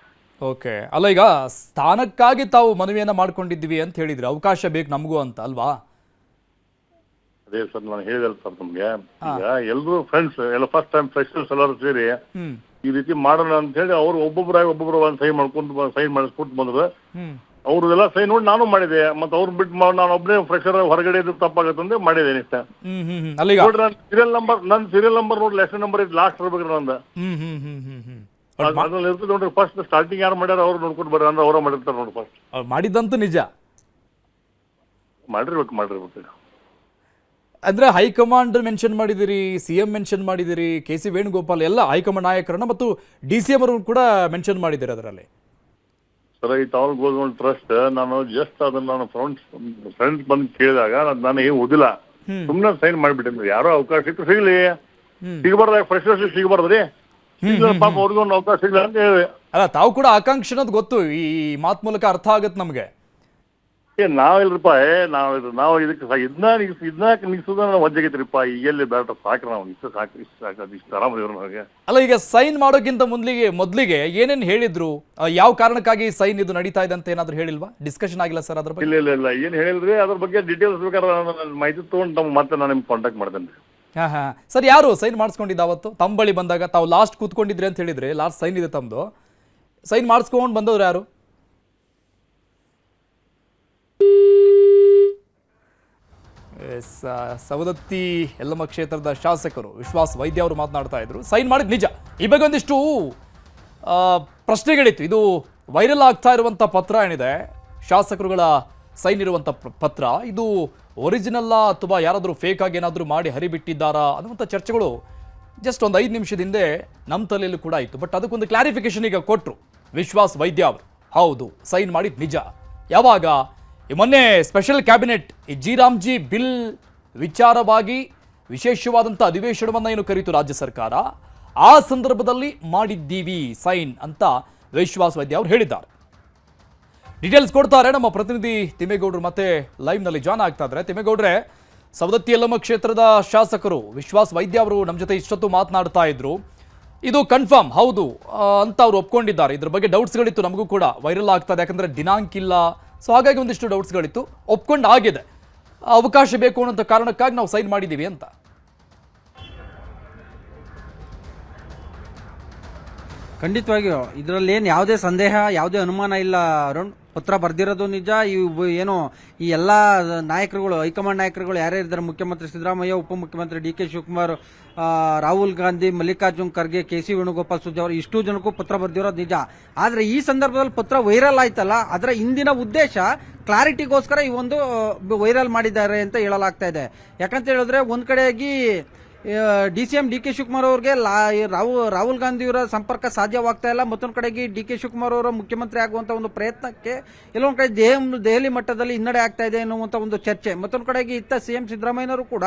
ಓಕೆ. ಅಲ್ಲ, ಈಗ ಸ್ಥಾನಕ್ಕಾಗಿ ತಾವು ಮನವಿಯನ್ನ ಮಾಡ್ಕೊಂಡಿದ್ದೀವಿ ಅಂತ ಹೇಳಿದ್ರಿ, ಅವಕಾಶ ಬೇಕು ನಮಗೂ ಅಂತ ಅಲ್ವಾ? ಅದೇ ಸರ್ ನಾನು ಹೇಳಿದೆ ಸರ್ ನಮ್ಗೆ. ಈಗ ಎಲ್ರು ಫ್ರೆಂಡ್ಸ್ ಎಲ್ಲ ಫಸ್ಟ್ ಟೈಮ್ ಫ್ರೆಶರ್ಸ್ ಎಲ್ಲರೂ ಸೇರಿ ಈ ರೀತಿ ಮಾಡೋಣ ಅಂತ ಹೇಳಿ ಅವ್ರು ಒಬ್ಬೊಬ್ಬರು ಒಂದು ಸೈನ್ ಮಾಡಿಸ್ಕೊಟ್ಟು ಬಂದ್ರು. ಅವ್ರದೆಲ್ಲ ಸೈನ್ ನೋಡಿ ನಾನು ಮಾಡಿದೆ, ಮತ್ತೆ ಅವ್ರು ಬಿಟ್ಟು ನಾನು ಒಬ್ಬನೇ ಫ್ರೆಶರ್ ಹೊರಗಡೆ ಇದ್ದು ತಪ್ಪಾಗತ್ತಂದ್ರೆ ಮಾಡಿದ್ದೇನೆ ಇಷ್ಟ. ಅಲ್ಲಿಗ ನೋಡ್ರಿ ನನ್ನ ಸೀರಿಯಲ್ ನಂಬರ್ ನೋಡಿ, ಲೆಸನ್ ನಂಬರ್ ಇದು ಲಾಸ್ಟ್ ಇರ್ಬೇಕು ನಂದು. ಅದ್ರಲ್ಲಿ ಇರ್ತದೆ ನೋಡ್ರಿ, ಫಸ್ಟ್ ಸ್ಟಾರ್ಟಿಂಗ್ ಯಾರು ಮಾಡ್ಯಾರ ಅವ್ರು ನೋಡ್ಕೊಂಡು ಬರ್ರಿ ಅಂದ್ರೆ ಅವರ ಮಾಡಿರ್ತಾರೆ ನೋಡಿ. ಫಸ್ಟ್ ಮಾಡಿದಂತೂ ನಿಜ ಮಾಡಿರ್ಬೇಕು. ಅಂದ್ರೆ ಹೈಕಮಾಂಡ್ ಮೆನ್ಷನ್ ಮಾಡಿದಿರಿ, ಸಿಎಂ ಮೆನ್ಷನ್ ಮಾಡಿದಿರಿ, ಕೆ ಸಿ ವೇಣುಗೋಪಾಲ್ ಎಲ್ಲ ಹೈಕಮಾಂಡ್ ನಾಯಕರನ್ನ ಮತ್ತು DCM ಅವರು ಕೂಡ ಮೆನ್ಷನ್ ಮಾಡಿದಿರಿ ಅದರಲ್ಲಿ. ಸರ್, ಈ ಟೌನ್ ಗೋಲ್ಡ್ ಟ್ರಸ್ಟ್ ನಾನು ಜಸ್ಟ್ ಅದನ್ನ ನಾನು ಫ್ರೆಂಡ್ಸ್ ಬಂದು ಕೇಳಿದಾಗ ನಾನು ಏನು ಓದಿಲ್ಲ, ಸುಮ್ಮನೆ ಸೈನ್ ಮಾಡಿಬಿಟ್ಟಿದ್ದೆ. ಯಾರೋ ಅವಕಾಶ ಸಿಕ್ತು ಸಿಗ್ಲಿ, ಸಿಗಬಾರ್ದ ಫ್ರೆಶರ್ಸ್ ಸಿಗಬಾರ್ದ್ರಿ, ಪಾಪ ಅವ್ರಿಗೂ ಒಂದು ಅವಕಾಶ ಸಿಗ್ಲಿ ಅಂತ ಹೇಳಿದೆ. ಅಲ್ಲ, ತಾವು ಕೂಡ ಆಕಾಂಕ್ಷೆ ಅನ್ನೋದು ಗೊತ್ತು, ಈ ಮಾತು ಮೂಲಕ ಅರ್ಥ ಆಗತ್ತೆ ನಮ್ಗೆ. ನಾವಿಲ್ರಿಪ್ಪ, ನಾವು ಇದಕ್ಕೆ ಇದನ್ನ ನಿಗ್ಸೋದನ್ನ ವಜ್ಜಾಗೈತ್ರಿಪ್ಪ. ಎಲ್ಲಿ ಬೇಡ ಸಾಕ್ರಿ, ನಾವು ಇಷ್ಟು ಆರಾಮದಿವ್ರು ನನಗೆ. ಅಲ್ಲ, ಈಗ ಸೈನ್ ಮಾಡೋಕ್ಕಿಂತ ಮೊದಲಿಗೆ ಏನೇನು ಹೇಳಿದ್ರು, ಯಾವ ಕಾರಣಕ್ಕಾಗಿ ಸೈನ್ ಇದು ನಡೀತಾ ಇದೆ ಅಂತ ಏನಾದ್ರು ಹೇಳಿಲ್ವಾ? ಡಿಸ್ಕಷನ್ ಆಗಿಲ್ಲ ಸರ್ ಅದ್ರ ಬಗ್ಗೆ? ಇಲ್ಲ ಏನ್ ಹೇಳಿಲ್ರಿ. ಅದ್ರ ಬಗ್ಗೆ ಡೀಟೇಲ್ಸ್ ಬೇಕಾದ್ರೆ ಮಾಹಿತಿ ತಗೊಂಡು ಮತ್ತೆ ನಾನು ನಿಮ್ಗೆ ಕಾಂಟ್ಯಾಕ್ಟ್ ಮಾಡ್ತೇನೆ. ಹಾ ಸರ್, ಯಾರು ಸೈನ್ ಮಾಡಿಸ್ಕೊಂಡಿದ್ದ ಅವತ್ತು ತಮ್ಮ ಬಳಿ ಬಂದಾಗ? ತಾವು ಲಾಸ್ಟ್ ಕೂತ್ಕೊಂಡಿದ್ರಿ ಅಂತ ಹೇಳಿದ್ರಿ, ಲಾಸ್ಟ್ ಸೈನ್ ಇದೆ ತಮ್ಮದು, ಸೈನ್ ಮಾಡಿಸ್ಕೊಂಡು ಬಂದವ್ರು ಯಾರು? ಸವದತ್ತಿ ಯಲ್ಲಮ್ಮ ಕ್ಷೇತ್ರದ ಶಾಸಕರು ವಿಶ್ವಾಸ್ ವೈದ್ಯ ಅವರು ಮಾತನಾಡ್ತಾ ಇದ್ರು. ಸೈನ್ ಮಾಡಿದ್ ನಿಜ. ಈ ಬಗ್ಗೆ ಒಂದಿಷ್ಟು ಪ್ರಶ್ನೆಗಳಿತ್ತು. ಇದು ವೈರಲ್ ಆಗ್ತಾ ಇರುವಂಥ ಪತ್ರ ಏನಿದೆ, ಶಾಸಕರುಗಳ ಸೈನ್ ಇರುವಂಥ ಪತ್ರ, ಇದು ಒರಿಜಿನಲ್ಲ ಅಥವಾ ಯಾರಾದರೂ ಫೇಕ್ ಆಗಿ ಏನಾದರೂ ಮಾಡಿ ಹರಿಬಿಟ್ಟಿದ್ದಾರಾ ಅನ್ನುವಂಥ ಚರ್ಚೆಗಳು ಜಸ್ಟ್ ಒಂದು 5 ನಿಮಿಷದ ಹಿಂದೆ ನಮ್ಮ ತಲೆಯಲ್ಲೂ ಕೂಡ ಇತ್ತು. ಬಟ್ ಅದಕ್ಕೊಂದು ಕ್ಲಾರಿಫಿಕೇಶನ್ ಈಗ ಕೊಟ್ಟರು ವಿಶ್ವಾಸ್ ವೈದ್ಯ ಅವರು. ಹೌದು, ಸೈನ್ ಮಾಡಿದ್ ನಿಜ. ಯಾವಾಗ? ಮೊನ್ನೆ ಸ್ಪೆಷಲ್ ಕ್ಯಾಬಿನೆಟ್ ಈ ಜಿ ಬಿಲ್ ವಿಚಾರವಾಗಿ ವಿಶೇಷವಾದಂಥ ಅಧಿವೇಶನವನ್ನು ಏನು ಕರೀತು ರಾಜ್ಯ ಸರ್ಕಾರ, ಆ ಸಂದರ್ಭದಲ್ಲಿ ಮಾಡಿದ್ದೀವಿ ಸೈನ್ ಅಂತ ವಿಶ್ವಾಸ್ ವೈದ್ಯ ಅವರು ಹೇಳಿದ್ದಾರೆ. ಡೀಟೇಲ್ಸ್ ಕೊಡ್ತಾರೆ ನಮ್ಮ ಪ್ರತಿನಿಧಿ ತಿಮ್ಮೇಗೌಡರು, ಮತ್ತೆ ಲೈವ್ನಲ್ಲಿ ಜಾಯ್ನ್ ಆಗ್ತಾ ಇದ್ದಾರೆ. ತಿಮ್ಮೇಗೌಡ್ರೆ, ಸವದತ್ತಿ ಯಲ್ಲಮ್ಮ ಕ್ಷೇತ್ರದ ಶಾಸಕರು ವಿಶ್ವಾಸ್ ವೈದ್ಯ ಅವರು ನಮ್ಮ ಜೊತೆ ಇಷ್ಟೊತ್ತು ಮಾತನಾಡ್ತಾ ಇದ್ರು. ಇದು ಕನ್ಫರ್ಮ್ ಹೌದು ಅಂತ ಅವರು ಒಪ್ಕೊಂಡಿದ್ದಾರೆ. ಇದ್ರ ಬಗ್ಗೆ ಡೌಟ್ಸ್ಗಳಿತ್ತು ನಮಗೂ ಕೂಡ, ವೈರಲ್ ಆಗ್ತದೆ ಯಾಕಂದ್ರೆ ದಿನಾಂಕ ಇಲ್ಲ, ಸೊ ಹಾಗಾಗಿ ಒಂದಿಷ್ಟು ಡೌಟ್ಸ್ಗಳಿತ್ತು. ಒಪ್ಕೊಂಡು ಆಗಿದೆ, ಅವಕಾಶ ಬೇಕು ಅನ್ನೋ ಕಾರಣಕ್ಕಾಗಿ ನಾವು ಸೈನ್ ಮಾಡಿದ್ದೀವಿ ಅಂತ. ಖಂಡಿತವಾಗಿಯೂ ಇದರಲ್ಲಿ ಏನು ಯಾವುದೇ ಸಂದೇಹ, ಯಾವುದೇ ಅನುಮಾನ ಇಲ್ಲ ಅರುಣ್. ಪತ್ರ ಬರ್ದಿರೋದು ನಿಜ. ಏನು ಈ ಎಲ್ಲ ನಾಯಕರುಗಳು, ಹೈಕಮಾಂಡ್ ನಾಯಕರುಗಳು ಯಾರೇ ಇದ್ದಾರೆ, ಮುಖ್ಯಮಂತ್ರಿ ಸಿದ್ದರಾಮಯ್ಯ, ಉಪಮುಖ್ಯಮಂತ್ರಿ DK ಶಿವಕುಮಾರ್, ರಾಹುಲ್ ಗಾಂಧಿ, ಮಲ್ಲಿಕಾರ್ಜುನ್ ಖರ್ಗೆ, KC ವೇಣುಗೋಪಾಲ್ ಸುದ್ದಿ ಅವರು ಇಷ್ಟು ಜನಕ್ಕೂ ಪತ್ರ ಬರ್ದಿರೋದು ನಿಜ. ಆದ್ರೆ ಈ ಸಂದರ್ಭದಲ್ಲಿ ಪತ್ರ ವೈರಲ್ ಆಯ್ತಲ್ಲ, ಅದರ ಹಿಂದಿನ ಉದ್ದೇಶ ಕ್ಲಾರಿಟಿಗೋಸ್ಕರ ಈ ಒಂದು ವೈರಲ್ ಮಾಡಿದ್ದಾರೆ ಅಂತ ಹೇಳಲಾಗ್ತಾ ಇದೆ. ಯಾಕಂತ ಹೇಳಿದ್ರೆ ಒಂದ್ ಕಡೆಯಾಗಿ DCM DK ಶಿವಕುಮಾರ್ ಅವ್ರಿಗೆ ರಾಹುಲ್ ಗಾಂಧಿಯವರ ಸಂಪರ್ಕ ಸಾಧ್ಯವಾಗ್ತಾ ಇಲ್ಲ, ಮತ್ತೊಂದು ಕಡೆಗೆ DK ಶಿವಕುಮಾರ್ ಅವರ ಮುಖ್ಯಮಂತ್ರಿ ಆಗುವಂತ ಒಂದು ಪ್ರಯತ್ನಕ್ಕೆ ಎಲ್ಲೊಂದು ಕಡೆ ದೆಹಲಿ ಮಟ್ಟದಲ್ಲಿ ಹಿನ್ನಡೆ ಆಗ್ತಾ ಇದೆ ಎನ್ನುವಂತ ಒಂದು ಚರ್ಚೆ. ಮತ್ತೊಂದು ಕಡೆಗೆ ಇತ್ತ CM ಸಿದ್ದರಾಮಯ್ಯನವರು ಕೂಡ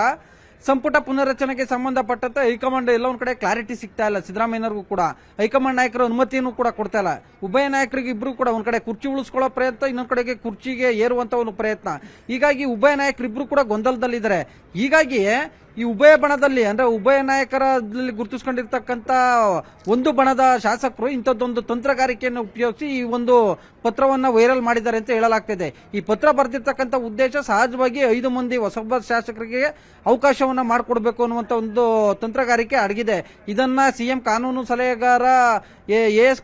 ಸಂಪುಟ ಪುನರ್ರಚನೆಗೆ ಸಂಬಂಧಪಟ್ಟಂತೆ ಹೈಕಮಾಂಡ್ ಎಲ್ಲ ಒಂದ್ ಕಡೆ ಕ್ಲಾರಿಟಿ ಸಿಗ್ತಾ ಇಲ್ಲ. ಸಿದ್ದರಾಮಯ್ಯನವರಿಗೂ ಕೂಡ ಹೈಕಮಾಂಡ್ ನಾಯಕರ ಅನುಮತಿಯನ್ನು ಕೂಡ ಕೊಡ್ತಾ ಇಲ್ಲ. ಉಭಯ ನಾಯಕರಿಗೆ ಇಬ್ರು ಕೂಡ ಒಂದ್ ಕಡೆ ಕುರ್ಚಿ ಉಳಿಸ್ಕೊಳ್ಳೋ ಪ್ರಯತ್ನ, ಇನ್ನೊಂದ್ ಕಡೆಗೆ ಕುರ್ಚಿಗೆ ಏರುವಂತ ಒಂದು ಪ್ರಯತ್ನ. ಹೀಗಾಗಿ ಉಭಯ ನಾಯಕರಿಬ್ರು ಕೂಡ ಗೊಂದಲದಲ್ಲಿದ್ದಾರೆ. ಹೀಗಾಗಿ ಈ ಉಭಯ ಬಣದಲ್ಲಿ ಅಂದ್ರೆ ಉಭಯ ನಾಯಕರಲ್ಲಿ ಗುರುತಿಸಿಕೊಂಡಿರ್ತಕ್ಕಂಥ ಒಂದು ಬಣದ ಶಾಸಕರು ಇಂಥದ್ದೊಂದು ತಂತ್ರಗಾರಿಕೆಯನ್ನು ಉಪಯೋಗಿಸಿ ಈ ಒಂದು ಪತ್ರವನ್ನ ವೈರಲ್ ಮಾಡಿದ್ದಾರೆ ಅಂತ ಹೇಳಲಾಗ್ತಿದೆ. ಈ ಪತ್ರ ಬರೆದಿರ್ತಕ್ಕಂಥ ಉದ್ದೇಶ ಸಹಜವಾಗಿ 5 ಮಂದಿ ಹೊಸಬ ಶಾಸಕರಿಗೆ ಅವಕಾಶವನ್ನ ಮಾಡಿಕೊಡ್ಬೇಕು ಅನ್ನುವಂತ ಒಂದು ತಂತ್ರಗಾರಿಕೆ ಅಡಗಿದೆ. ಇದನ್ನ CM ಕಾನೂನು ಸಲಹೆಗಾರ AS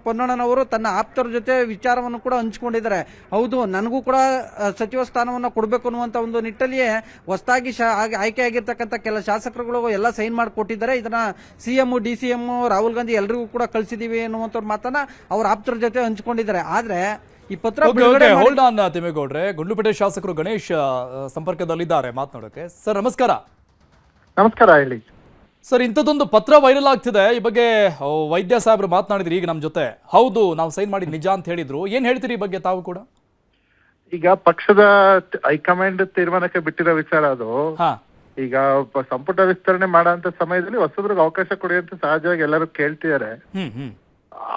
ಪೊನ್ನಣ್ಣನವರು ತನ್ನ ಆಪ್ತರ ಜೊತೆ ವಿಚಾರವನ್ನು ಕೂಡ ಹಂಚಿಕೊಂಡಿದ್ದಾರೆ. ಹೌದು, ನನಗೂ ಕೂಡ ಸಚಿವ ಸ್ಥಾನವನ್ನು ಕೊಡಬೇಕು ಅನ್ನುವಂತ ಒಂದು ನಿಟ್ಟಲ್ಲಿಯೇ ಹೊಸದಾಗಿ ಆಯ್ಕೆಯಾಗಿರ್ತಕ್ಕಂಥ ಕೆಲ ಶಾಸಕರುಗಳು ಎಲ್ಲ ಸೈನ್ ಮಾಡಿ ಕೊಟ್ಟಿದ್ದಾರೆ. ಇದನ್ನ CM DCM ರಾಹುಲ್ ಗಾಂಧಿ ಎಲ್ರಿಗೂ ಕೂಡ ಕಳಿಸಿದೀವಿ ಅನ್ನುವಂತ ಮಾತನ್ನ ಅವ್ರ ಆಪ್ತರ ಜೊತೆ ಹಂಚಿಕೊಂಡಿದ್ದಾರೆ. ಆದ್ರೆ ಈ ಪತ್ರ ಹೋಲ್ಡ್ ಆನ್ ತಿಮ್ಮೇಗೌಡ್ರೆ, ಗುಂಡ್ಲುಪೇಟೆ ಶಾಸಕರು ಗಣೇಶ್ ಸಂಪರ್ಕದಲ್ಲಿದ್ದಾರೆ ಮಾತನಾಡೋಕೆ. ಸರ್ ನಮಸ್ಕಾರ. ನಮಸ್ಕಾರ, ಹೇಳಿ ಸರ್. ಇಂಥದ್ದೊಂದು ಪತ್ರ ವೈರಲ್ ಆಗ್ತಿದೆ, ಈ ಬಗ್ಗೆ ವೈದ್ಯ ಸಾಹೇಬ್ರು ಮಾತನಾಡಿದ್ರಿ ಈಗ ನಮ್ಮ ಜೊತೆ. ಹೌದು, ನಾವು ಸೈನ್ ಮಾಡಿದ್ ನಿಜ ಅಂತ ಹೇಳಿದ್ರು. ಏನ್ ಹೇಳ್ತೀರಿ ಈ ಬಗ್ಗೆ ತಾವು ಕೂಡ? ಈಗ ಪಕ್ಷದ ಹೈಕಮಾಂಡ್ ತೀರ್ಮಾನಕ್ಕೆ ಬಿಟ್ಟಿರೋ ವಿಚಾರ ಅದು. ಈಗ ಸಂಪುಟ ವಿಸ್ತರಣೆ ಮಾಡೋ ಸಮಯದಲ್ಲಿ ಹೊಸಬ್ರಿಗೆ ಅವಕಾಶ ಕೊಡಿ ಅಂತ ಸಹಜವಾಗಿ ಎಲ್ಲರೂ ಕೇಳ್ತಿದ್ದಾರೆ.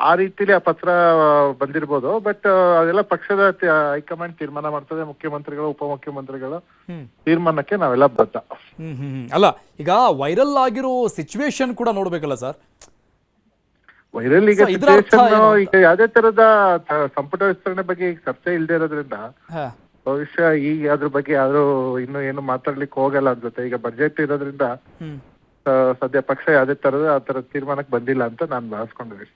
ಆ ರೀತಿಲಿ ಆ ಪತ್ರ ಬಂದಿರ್ಬೋದು. ಬಟ್ ಅದೆಲ್ಲ ಪಕ್ಷದ ಹೈಕಮಾಂಡ್ ತೀರ್ಮಾನ ಮಾಡ್ತದೆ. ಮುಖ್ಯಮಂತ್ರಿಗಳು, ಉಪಮುಖ್ಯಮಂತ್ರಿಗಳು ತೀರ್ಮಾನಕ್ಕೆ ನಾವೆಲ್ಲ ಬದ್ಧ. ಅಲ್ಲ, ಈಗ ವೈರಲ್ ಆಗಿರೋ ಸಿಚುವೇಶನ್ ಕೂಡ ನೋಡ್ಬೇಕಲ್ಲ ಸರ್. ವೈರಲ್ ಈಗ ಈಗ ಯಾವ್ದೇ ತರದ ಸಂಪುಟ ವಿಸ್ತರಣೆ ಬಗ್ಗೆ ಈಗ ಚರ್ಚೆ ಇಲ್ದೇ ಇರೋದ್ರಿಂದ ಬಹುಶಃ ಈಗ ಅದ್ರ ಬಗ್ಗೆ ಯಾರು ಇನ್ನು ಏನು ಮಾತಾಡ್ಲಿಕ್ಕೆ ಹೋಗಲ್ಲ ಅನ್ಸುತ್ತೆ. ಈಗ ಬಜೆಟ್ ಇರೋದ್ರಿಂದ ಸದ್ಯ ಪಕ್ಷ ಯಾವ್ದೇ ತರದ ಆ ತರದ ತೀರ್ಮಾನಕ್ಕೆ ಬಂದಿಲ್ಲ ಅಂತ ನಾನು ಭಾವಿಸ್ಕೊಂಡಿದ್ದೀನಿ.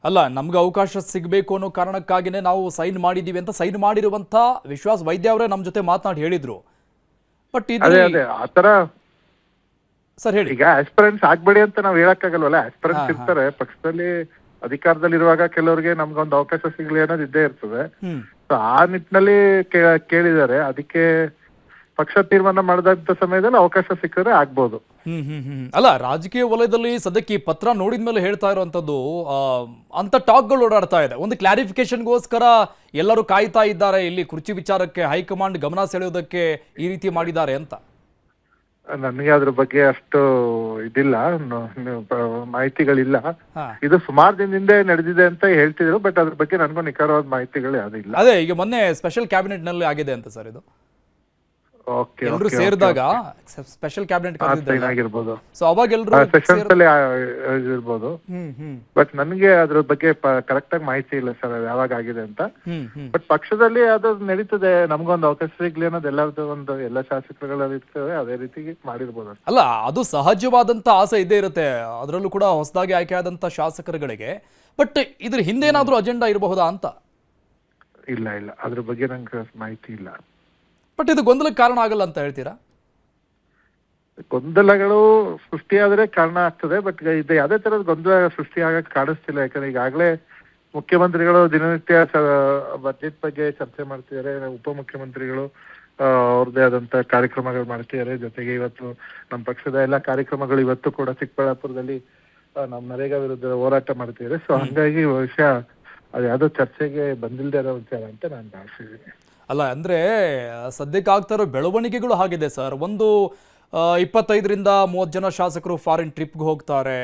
ಅಲ್ಲ, ನಮ್ಗೆ ಅವಕಾಶ ಸಿಗಬೇಕು ಅನ್ನೋ ಕಾರಣಕ್ಕಾಗಿನೇ ನಾವು ಸೈನ್ ಮಾಡಿದ್ದೀವಿ ಅಂತ ಸೈನ್ ಮಾಡಿರುವಂತ ವಿಶ್ವಾಸ್ ವೈದ್ಯ ಅವರೇ ನಮ್ಮ ಜೊತೆ ಮಾತನಾಡಿ ಹೇಳಿದ್ರು. ಬಟ್ ಅದೇ ಅದೇ ಆತರ ಸರ್ ಹೇಳಿ. ಈಗ ಆಸ್ಪಿರೆಂಟ್ಸ್ ಆಗ್ಬೇಡಿ ಅಂತ ನಾವ್ ಹೇಳಕ್ಕಾಗಲ್ವಲ್ಲ. ಆಸ್ಪಿರೆಂಟ್ಸ್ ಇರ್ತಾರೆ ಪಕ್ಷದಲ್ಲಿ, ಅಧಿಕಾರದಲ್ಲಿ ಇರುವಾಗ ಕೆಲವರಿಗೆ ನಮ್ಗೊಂದು ಅವಕಾಶ ಸಿಗ್ಲಿ ಅನ್ನೋದು ಇದ್ದೇ ಇರ್ತದೆ. ಸೊ ಆ ನಿಟ್ಟಿನಲ್ಲಿ ಕೇಳಿದ್ದಾರೆ. ಅದಕ್ಕೆ ಪಕ್ಷ ತೀರ್ಮಾನ ಮಾಡಿದಂತ ಸಮಯದಲ್ಲಿ ಅವಕಾಶ ಸಿಕ್ಕಿದ್ರೆ ಆಗ್ಬೋದು. ಅಲ್ಲ, ರಾಜಕೀಯ ವಲಯದಲ್ಲಿ ಸದ್ಯಕ್ಕೆ ಈ ಪತ್ರ ನೋಡಿದ್ಮೇಲೆ ಹೇಳ್ತಾ ಇರುವಂತದ್ದು ಅಂತ ಟಾಕ್ಗಳು ಓಡಾಡ್ತಾ ಇದೆ. ಒಂದು ಕ್ಲಾರಿಫಿಕೇಶನ್ಗೋಸ್ಕರ ಎಲ್ಲರೂ ಕಾಯ್ತಾ ಇದ್ದಾರೆ, ಇಲ್ಲಿ ಕುರ್ಚಿ ವಿಚಾರಕ್ಕೆ ಹೈಕಮಾಂಡ್ ಗಮನ ಸೆಳೆಯೋದಕ್ಕೆ ಈ ರೀತಿ ಮಾಡಿದ್ದಾರೆ ಅಂತ. ನನಗೆ ಅದ್ರ ಬಗ್ಗೆ ಅಷ್ಟು ಇದಿಲ್ಲ, ಮಾಹಿತಿಗಳಿಲ್ಲ. ಇದು ಸುಮಾರು ದಿನದಿಂದ ನಡೆದಿದೆ ಅಂತ ಹೇಳ್ತಿದ್ರು, ಬಟ್ ಅದ್ರ ಬಗ್ಗೆ ನನಗೂ ನಿಖರವಾದ ಮಾಹಿತಿಗಳು ಯಾವ್ದು ಇಲ್ಲ. ಅದೇ ಈಗ ಮೊನ್ನೆ ಸ್ಪೆಷಲ್ ಕ್ಯಾಬಿನೆಟ್ ನಲ್ಲಿ ಆಗಿದೆ ಅಂತ ಸರ್ ಇದು. ಎಲ್ಲರೂ ಸೇರಿದಾಗ ಸ್ಪೆಷಲ್ ಕ್ಯಾಬಿನೆಟ್ ಆಗಿರ್ಬೋದು, ಸೊ ಅವಾಗ ಎಲ್ಲರೂ ಸೆಷನ್ಸ್ ಅಲ್ಲಿ ಇರ್ಬೋದು. ಬಟ್ ನನಗೆ ಅದ್ರ ಬಗ್ಗೆ ಕರೆಕ್ಟ್ ಆಗಿ ಮಾಹಿತಿ ಇಲ್ಲ ಸರ್, ಯಾವಾಗ ಆಗಿದೆ ಅಂತ. ಬಟ್ ಪಕ್ಷದಲ್ಲಿ ಅದು ನಡೀತದೆ, ನಮ್ಗೊಂದು ಅವಕಾಶ ಸಿಗ್ಲಿ ಅನ್ನೋದು ಎಲ್ಲರದ್ದು ಒಂದು ಎಲ್ಲ ಶಾಸಕರುಗಳಲ್ಲಿ ಇರ್ತದೆ, ಅದೇ ರೀತಿ ಮಾಡಿರ್ಬೋದು. ಅಲ್ಲ, ಅದು ಸಹಜವಾದಂತ ಆಸೆ ಇದ್ದೇ ಇರುತ್ತೆ, ಅದರಲ್ಲೂ ಕೂಡ ಹೊಸದಾಗಿ ಆಯ್ಕೆ ಆದಂತ ಶಾಸಕರುಗಳಿಗೆ. ಬಟ್ ಇದ್ರ ಹಿಂದೆ ಏನಾದ್ರೂ ಅಜೆಂಡಾ ಇರಬಹುದಾ ಅಂತ? ಇಲ್ಲ ಇಲ್ಲ, ಅದ್ರ ಬಗ್ಗೆ ನಂಗೆ ಮಾಹಿತಿ ಇಲ್ಲ. ಬಟ್ ಇದು ಗೊಂದಲಕ್ಕೆ ಕಾರಣ ಆಗಲ್ಲ ಅಂತ ಹೇಳ್ತೀರಾ? ಗೊಂದಲಗಳು ಸೃಷ್ಟಿಯಾದ್ರೆ ಕಾರಣ ಆಗ್ತದೆ, ಬಟ್ ಇದು ಯಾವುದೇ ತರದ ಗೊಂದಲ ಸೃಷ್ಟಿ ಆಗಕ್ಕೆ ಕಾಣಿಸ್ತಿಲ್ಲ. ಯಾಕಂದ್ರೆ ಈಗಾಗಲೇ ಮುಖ್ಯಮಂತ್ರಿಗಳು ದಿನನಿತ್ಯ ಬಜೆಟ್ ಬಗ್ಗೆ ಚರ್ಚೆ ಮಾಡ್ತಿದ್ದಾರೆ, ಉಪಮುಖ್ಯಮಂತ್ರಿಗಳು ಅವ್ರದ್ದೇ ಆದಂತ ಕಾರ್ಯಕ್ರಮಗಳು ಮಾಡ್ತಿದ್ದಾರೆ. ಜೊತೆಗೆ ಇವತ್ತು ನಮ್ಮ ಪಕ್ಷದ ಎಲ್ಲಾ ಕಾರ್ಯಕ್ರಮಗಳು ಇವತ್ತು ಕೂಡ ಚಿಕ್ಕಬಳ್ಳಾಪುರದಲ್ಲಿ ನಮ್ಮ ನರೇಗಾ ವಿರುದ್ಧ ಹೋರಾಟ ಮಾಡ್ತಿದ್ದಾರೆ. ಸೊ ಹಂಗಾಗಿ ಬಹುಶಃ ಅದು ಯಾವುದೋ ಚರ್ಚೆಗೆ ಬಂದಿಲ್ಲದೆ ಇರೋ ವಿಚಾರ ಅಂತ ನಾನು ಭಾವಿಸಿದ್ದೀನಿ. ಅಲ್ಲ, ಅಂದ್ರೆ ಸದ್ಯಕ್ಕೆ ಆಗ್ತಾ ಇರೋ ಬೆಳವಣಿಗೆಗಳು ಆಗಿದೆ ಸರ್. ಒಂದು 25ರಿಂದ 30 ಜನ ಶಾಸಕರು ಫಾರಿನ್ ಟ್ರಿಪ್ಗೆ ಹೋಗ್ತಾರೆ.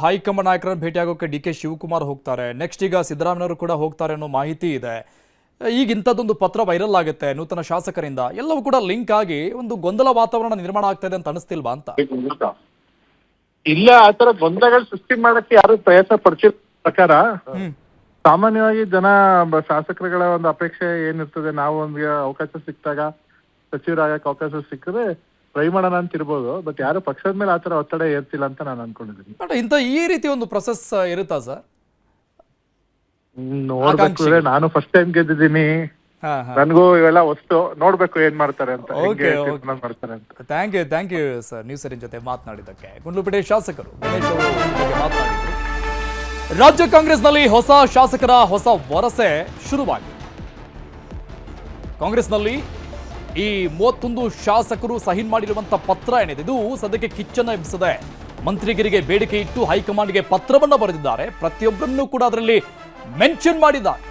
ಹೈಕಮಾಂಡ್ ನಾಯಕರನ್ನು ಭೇಟಿಯಾಗೋಕೆ ಡಿ ಕೆ ಶಿವಕುಮಾರ್ ಹೋಗ್ತಾರೆ. ನೆಕ್ಸ್ಟ್ ಈಗ ಸಿದ್ದರಾಮಯ್ಯವರು ಕೂಡ ಹೋಗ್ತಾರೆ ಅನ್ನೋ ಮಾಹಿತಿ ಇದೆ. ಈಗ ಇಂಥದ್ದೊಂದು ಪತ್ರ ವೈರಲ್ ಆಗುತ್ತೆ ನೂತನ ಶಾಸಕರಿಂದ, ಎಲ್ಲವೂ ಕೂಡ ಲಿಂಕ್ ಆಗಿ ಒಂದು ಗೊಂದಲ ವಾತಾವರಣ ನಿರ್ಮಾಣ ಆಗ್ತಾ ಇದೆ ಅಂತ ಅನಿಸ್ತಿಲ್ವಾ ಅಂತ? ಇಲ್ಲ, ಆತರ ಗೊಂದಲಗಳು ಸೃಷ್ಟಿ ಮಾಡಕ್ಕೆ ಯಾರು ಪ್ರಯತ್ನ ಪಡ್ತಿರೋ ಪ್ರಕಾರ ಸಾಮಾನ್ಯವಾಗಿ ಜನ ಶಾಸಕರುಗಳ ಒಂದು ಅಪೇಕ್ಷೆ ಏನಿರ್ತದೆ, ನಾವು ಒಂದು ಅವಕಾಶ ಸಿಕ್ತಾಗ ಸಚಿವರಾಗಕ್ಕೆ ಅವಕಾಶ ಸಿಕ್ಕಿದ್ರೆ ಟ್ರೈ ಮಾಡೋಣ ಅಂತ ಇರ್ಬೋದು. ಬಟ್ ಯಾರು ಪಕ್ಷದ ಮೇಲೆ ಆತರ ಒತ್ತಡ ಏರ್ತಿಲ್ಲ ಅಂತ ನಾನು ಅನ್ಕೊಂಡಿದ್ದೀನಿ. ಬಟ್ ಇಂಥ ಈ ರೀತಿ ಒಂದು ಪ್ರೊಸೆಸ್ ಇರುತ್ತಾ ಸರ್? ನೋಡ್ಬೇಕು, ನಾನು ಫಸ್ಟ್ ಟೈಮ್ ಗೆದ್ದಿದ್ದೀನಿ, ನನ್ಗೂ ಇವೆಲ್ಲ ವಸ್ತು ನೋಡ್ಬೇಕು ಏನ್ ಮಾಡ್ತಾರೆ ಅಂತ, ಮಾಡ್ತಾರೆ ಅಂತ. Thank you sir, news eighteen ಜೊತೆ ಮಾತನಾಡಿದ್ದಕ್ಕೆ. ಗುಂಡ್ಲುಪೇಟೆ ಶಾಸಕರು ಗಣೇಶ್ ಅವರು ಮಾತನಾಡಿದ್ರು. ರಾಜ್ಯ ಕಾಂಗ್ರೆಸ್ನಲ್ಲಿ ಹೊಸ ಶಾಸಕರ ಹೊಸ ವರಸೆ ಶುರುವಾಗಿದೆ. ಕಾಂಗ್ರೆಸ್ನಲ್ಲಿ ಈ 31 ಶಾಸಕರು ಸಹಿ ಮಾಡಿರುವಂತಹ ಪತ್ರ ಏನಿದೆ, ಇದು ಸದ್ಯಕ್ಕೆ ಕಿಚ್ಚನ್ನ ಎಬ್ಬಿಸಿದೆ. ಮಂತ್ರಿಗಿರಿಗೆ ಬೇಡಿಕೆ ಇಟ್ಟು ಹೈಕಮಾಂಡ್ಗೆ ಪತ್ರವನ್ನು ಬರೆದಿದ್ದಾರೆ. ಪ್ರತಿಯೊಬ್ಬರನ್ನೂ ಕೂಡ ಅದರಲ್ಲಿ ಮೆನ್ಷನ್ ಮಾಡಿದ್ದಾರೆ.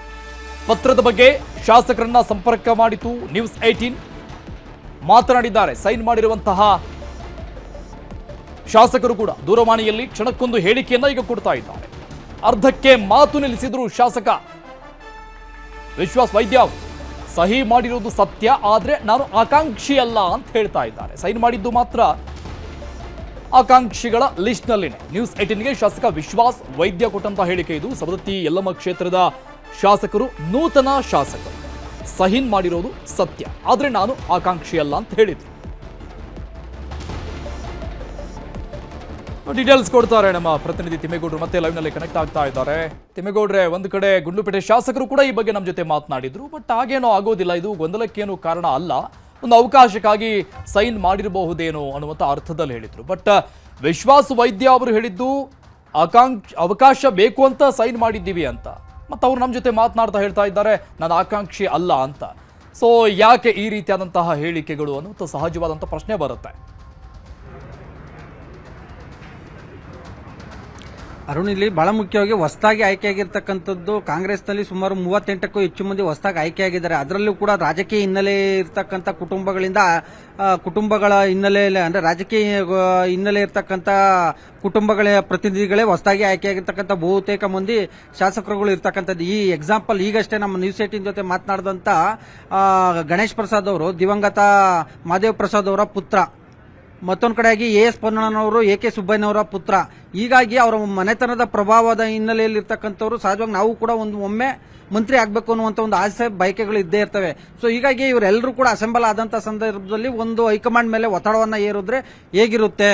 ಪತ್ರದ ಬಗ್ಗೆ ಶಾಸಕರನ್ನ ಸಂಪರ್ಕ ಮಾಡಿತು ನ್ಯೂಸ್ 18 ಮಾತನಾಡಿದ್ದಾರೆ. ಸೈನ್ ಮಾಡಿರುವಂತಹ ಶಾಸಕರು ಕೂಡ ದೂರವಾಣಿಯಲ್ಲಿ ಕ್ಷಣಕ್ಕೊಂದು ಹೇಳಿಕೆಯನ್ನ ಈಗ ಕೊಡ್ತಾ ಇದ್ದಾರೆ. ಅರ್ಧಕ್ಕೆ ಮಾತು ನಿಲ್ಲಿಸಿದ್ರು ಶಾಸಕ ವಿಶ್ವಾಸ್ ವೈದ್ಯ. ಸಹಿ ಮಾಡಿರೋದು ಸತ್ಯ, ಆದ್ರೆ ನಾನು ಆಕಾಂಕ್ಷಿ ಅಲ್ಲ ಅಂತ ಹೇಳ್ತಾ ಇದ್ದಾರೆ. ಸೈನ್ ಮಾಡಿದ್ದು ಮಾತ್ರ ಆಕಾಂಕ್ಷಿಗಳ ಲಿಸ್ಟ್ ನಲ್ಲಿನೇ. ನ್ಯೂಸ್ 18ಗೆ ಶಾಸಕ ವಿಶ್ವಾಸ್ ವೈದ್ಯ ಕೊಟ್ಟಂತ ಹೇಳಿಕೆ ಇದು. ಸವದತ್ತಿ ಯಲ್ಲಮ್ಮ ಕ್ಷೇತ್ರದ ಶಾಸಕರು, ನೂತನ ಶಾಸಕರು ಸಹಿ ಮಾಡಿರೋದು ಸತ್ಯ, ಆದ್ರೆ ನಾನು ಆಕಾಂಕ್ಷಿ ಅಲ್ಲ ಅಂತ ಹೇಳಿದ್ರು. ಡೀಟೇಲ್ಸ್ ಕೊಡ್ತಾರೆ ನಮ್ಮ ಪ್ರತಿನಿಧಿ ತಿಮ್ಮೇಗೌಡರು, ಮತ್ತೆ ಲೈವ್ ನಲ್ಲಿ ಕನೆಕ್ಟ್ ಆಗ್ತಾ ಇದ್ದಾರೆ. ತಿಮ್ಮೇಗೌಡ್ರೆ, ಒಂದು ಕಡೆ ಗುಂಡ್ಲುಪೇಟೆ ಶಾಸಕರು ಕೂಡ ಈ ಬಗ್ಗೆ ನಮ್ಮ ಜೊತೆ ಮಾತನಾಡಿದ್ರು. ಬಟ್ ಹಾಗೇನೋ ಆಗೋದಿಲ್ಲ, ಇದು ಗೊಂದಲಕ್ಕೇನು ಕಾರಣ ಅಲ್ಲ, ಒಂದು ಅವಕಾಶಕ್ಕಾಗಿ ಸೈನ್ ಮಾಡಿರಬಹುದೇನೋ ಅನ್ನುವಂಥ ಅರ್ಥದಲ್ಲಿ ಹೇಳಿದ್ರು. ಬಟ್ ವಿಶ್ವಾಸ್ ವೈದ್ಯ ಅವರು ಹೇಳಿದ್ದು ಅವಕಾಶ ಬೇಕು ಅಂತ ಸೈನ್ ಮಾಡಿದ್ದೀವಿ ಅಂತ. ಮತ್ತು ಅವ್ರು ನಮ್ಮ ಜೊತೆ ಮಾತನಾಡ್ತಾ ಹೇಳ್ತಾ ಇದ್ದಾರೆ ನಾನು ಆಕಾಂಕ್ಷಿ ಅಲ್ಲ ಅಂತ. ಸೊ ಯಾಕೆ ಈ ರೀತಿಯಾದಂತಹ ಹೇಳಿಕೆಗಳು ಅನ್ನುವಂಥ ಸಹಜವಾದಂಥ ಪ್ರಶ್ನೆ ಬರುತ್ತೆ. ಅರುಣ್, ಇಲ್ಲಿ ಬಹಳ ಮುಖ್ಯವಾಗಿ ಹೊಸದಾಗಿ ಆಯ್ಕೆಯಾಗಿರ್ತಕ್ಕಂಥದ್ದು ಕಾಂಗ್ರೆಸ್ನಲ್ಲಿ ಸುಮಾರು 38ಕ್ಕೂ ಹೆಚ್ಚು ಮಂದಿ ಹೊಸದಾಗಿ ಆಯ್ಕೆಯಾಗಿದ್ದಾರೆ. ಅದರಲ್ಲೂ ಕೂಡ ರಾಜಕೀಯ ಹಿನ್ನೆಲೆ ಇರ್ತಕ್ಕಂಥ ಕುಟುಂಬಗಳ ಹಿನ್ನೆಲೆಯಲ್ಲಿ, ಅಂದ್ರೆ ರಾಜಕೀಯ ಹಿನ್ನೆಲೆ ಇರ್ತಕ್ಕಂಥ ಕುಟುಂಬಗಳ ಪ್ರತಿನಿಧಿಗಳೇ ಹೊಸದಾಗಿ ಆಯ್ಕೆಯಾಗಿರ್ತಕ್ಕಂಥ ಬಹುತೇಕ ಮಂದಿ ಶಾಸಕರುಗಳು ಇರ್ತಕ್ಕಂಥದ್ದು. ಈ ಎಕ್ಸಾಂಪಲ್ ಈಗಷ್ಟೇ ನಮ್ಮ ನ್ಯೂಸ್ 18 ಜೊತೆ ಮಾತನಾಡಿದಂತ ಗಣೇಶ್ ಪ್ರಸಾದ್ ಅವರು ದಿವಂಗತ ಮಾದೇವ್ ಪ್ರಸಾದ್ ಅವರ ಪುತ್ರ, ಮತ್ತೊಂದು ಕಡೆಯಾಗಿ ಎಸ್ ಪೊನ್ನಣ್ಣನವರು ಎ.ಕೆ. ಸುಬ್ಬಯ್ಯನವರ ಪುತ್ರ. ಹೀಗಾಗಿ ಅವರ ಮನೆತನದ ಪ್ರಭಾವದ ಹಿನ್ನೆಲೆಯಲ್ಲಿ ಇರ್ತಕ್ಕಂಥವ್ರು ಸಹಜವಾಗಿ ನಾವು ಕೂಡ ಒಮ್ಮೆ ಮಂತ್ರಿ ಆಗ್ಬೇಕು ಅನ್ನುವಂಥ ಒಂದು ಆಸೆ ಬಯಕೆಗಳು ಇದ್ದೇ ಇರ್ತವೆ. ಸೊ ಹೀಗಾಗಿ ಇವರೆಲ್ಲರೂ ಕೂಡ ಅಸೆಂಬಲ್ ಆದಂತ ಸಂದರ್ಭದಲ್ಲಿ ಒಂದು ಹೈಕಮಾಂಡ್ ಮೇಲೆ ಒತ್ತಡವನ್ನ ಏರಿದ್ರೆ ಹೇಗಿರುತ್ತೆ,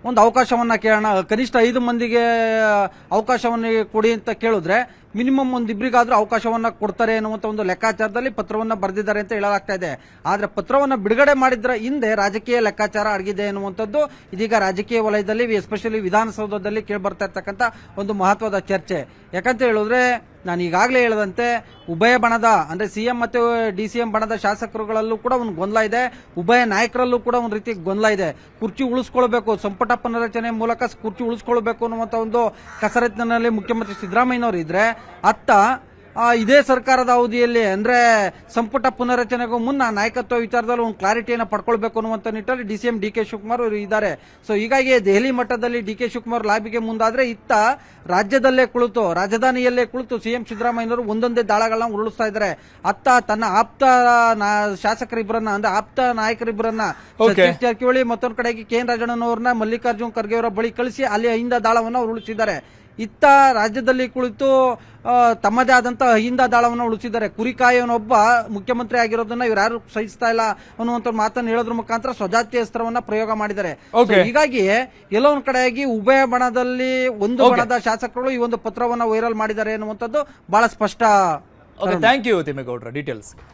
ಒಂದು ಅವಕಾಶವನ್ನ ಕೇಳೋಣ, ಕನಿಷ್ಠ 5 ಮಂದಿಗೆ ಅವಕಾಶವನ್ನು ಕೊಡಿ ಅಂತ ಕೇಳಿದ್ರೆ ಮಿನಿಮಮ್ ಒಂದಿಬ್ಬರಿಗಾದ್ರೂ ಅವಕಾಶವನ್ನ ಕೊಡ್ತಾರೆ ಅನ್ನುವಂತ ಒಂದು ಲೆಕ್ಕಾಚಾರದಲ್ಲಿ ಪತ್ರವನ್ನ ಬರೆದಿದ್ದಾರೆ ಅಂತ ಹೇಳಲಾಗ್ತಾ ಇದೆ. ಆದ್ರೆ ಪತ್ರವನ್ನ ಬಿಡುಗಡೆ ಮಾಡಿದ್ರ ಹಿಂದೆ ರಾಜಕೀಯ ಲೆಕ್ಕಾಚಾರ ಅಡಗಿದೆ ಅನ್ನುವಂಥದ್ದು ಇದೀಗ ರಾಜಕೀಯ ವಲಯದಲ್ಲಿ ಎಸ್ಪೆಷಲಿ ವಿಧಾನಸೌಧದಲ್ಲಿ ಕೇಳಿ ಬರ್ತಾ ಇರ್ತಕ್ಕಂಥ ಒಂದು ಮಹತ್ವದ ಚರ್ಚೆ. ಯಾಕಂತ ಹೇಳಿದ್ರೆ ನಾನು ಈಗಾಗಲೇ ಹೇಳದಂತೆ ಉಭಯ ಬಣದ ಅಂದ್ರೆ ಸಿಎಂ ಮತ್ತು ಡಿಸಿಎಂ ಬಣದ ಶಾಸಕರುಗಳಲ್ಲೂ ಕೂಡ ಒಂದು ಗೊಂದಲ ಇದೆ, ಉಭಯ ನಾಯಕರಲ್ಲೂ ಕೂಡ ಒಂದು ರೀತಿ ಗೊಂದಲ ಇದೆ. ಕುರ್ಚಿ ಉಳಿಸ್ಕೊಳ್ಬೇಕು, ಸಂಪುಟ ಪುನರಚನೆ ಮೂಲಕ ಕುರ್ಚಿ ಉಳಿಸ್ಕೊಳ್ಬೇಕು ಅನ್ನುವಂತ ಒಂದು ಕಸರತ್ತಿನಲ್ಲಿ ಮುಖ್ಯಮಂತ್ರಿ ಸಿದ್ದರಾಮಯ್ಯನವರು ಇದ್ರೆ, ಅತ್ತ ಇದೇ ಸರ್ಕಾರದ ಅವಧಿಯಲ್ಲಿ ಅಂದ್ರೆ ಸಂಪುಟ ಪುನರಚನೆಗೂ ಮುನ್ನ ನಾಯಕತ್ವ ವಿಚಾರದಲ್ಲಿ ಒಂದು ಕ್ಲಾರಿಟಿಯನ್ನು ಪಡ್ಕೊಳ್ಬೇಕು ಅನ್ನುವಂತ ನಿಟ್ಟಲ್ಲಿ ಡಿಸಿಎಂ ಡಿ.ಕೆ. ಶಿವಕುಮಾರ್ ಅವರು ಇದ್ದಾರೆ. ಸೊ ಹೀಗಾಗಿ ದೆಹಲಿ ಮಟ್ಟದಲ್ಲಿ ಡಿ.ಕೆ. ಶಿವಕುಮಾರ್ ಲಾಬಿಗೆ ಮುಂದಾದ್ರೆ, ಇತ್ತ ರಾಜ್ಯದಲ್ಲೇ ಕುಳಿತು ರಾಜಧಾನಿಯಲ್ಲೇ ಕುಳಿತು ಸಿಎಂ ಸಿದ್ದರಾಮಯ್ಯನವರು ಒಂದೊಂದೇ ದಾಳಗಳನ್ನ ಉರುಳಿಸ್ತಾ ಇದ್ದಾರೆ. ಅತ್ತ ತನ್ನ ಆಪ್ತ ಶಾಸಕರಿಬ್ಬರನ್ನ ಅಂದ್ರೆ ಆಪ್ತ ನಾಯಕರಿಬ್ಬರನ್ನ ಸತೀಶ್ ಜಾರಕಿಹೊಳಿ, ಮತ್ತೊಂದು ಕಡೆಗೆ ಕೆ.ಎನ್. ರಾಜಣ್ಣನವರನ್ನ ಮಲ್ಲಿಕಾರ್ಜುನ್ ಖರ್ಗೆ ಅವರ ಬಳಿ ಕಳಿಸಿ ಅಲ್ಲಿ ಅಹಿಂದ ದಾಳವನ್ನ ಉರುಳಿಸಿದ್ದಾರೆ. ಇತ್ತ ರಾಜ್ಯದಲ್ಲಿ ಕುಳಿತು ತಮ್ಮದೇ ಆದಂತಹ ಅಹಿಂದ ದಾಳವನ್ನು ಉಳಿಸಿದ್ದಾರೆ. ಕುರಿಕಾಯವನೊಬ್ಬ ಮುಖ್ಯಮಂತ್ರಿ ಆಗಿರೋದನ್ನ ಇವ್ರು ಯಾರು ಸಹಿಸ್ತಾ ಇಲ್ಲ ಅನ್ನುವಂತ ಮಾತನ್ನು ಹೇಳೋದ್ರ ಮುಖಾಂತರ ಸ್ವಜಾತಿ ಅಸ್ತ್ರವನ್ನ ಪ್ರಯೋಗ ಮಾಡಿದ್ದಾರೆ. ಹೀಗಾಗಿ ಎಲ್ಲೋ ಒಂದ್ ಕಡೆಯಾಗಿ ಉಭಯ ಬಣದಲ್ಲಿ ಒಂದು ಬಣದ ಶಾಸಕರು ಈ ಒಂದು ಪತ್ರವನ್ನ ವೈರಲ್ ಮಾಡಿದ್ದಾರೆ ಅನ್ನುವಂಥದ್ದು ಬಹಳ ಸ್ಪಷ್ಟ. ಥ್ಯಾಂಕ್ ಯು ತಿಮ್ಮೇಗೌಡ್ರ ಡೀಟೇಲ್ಸ್.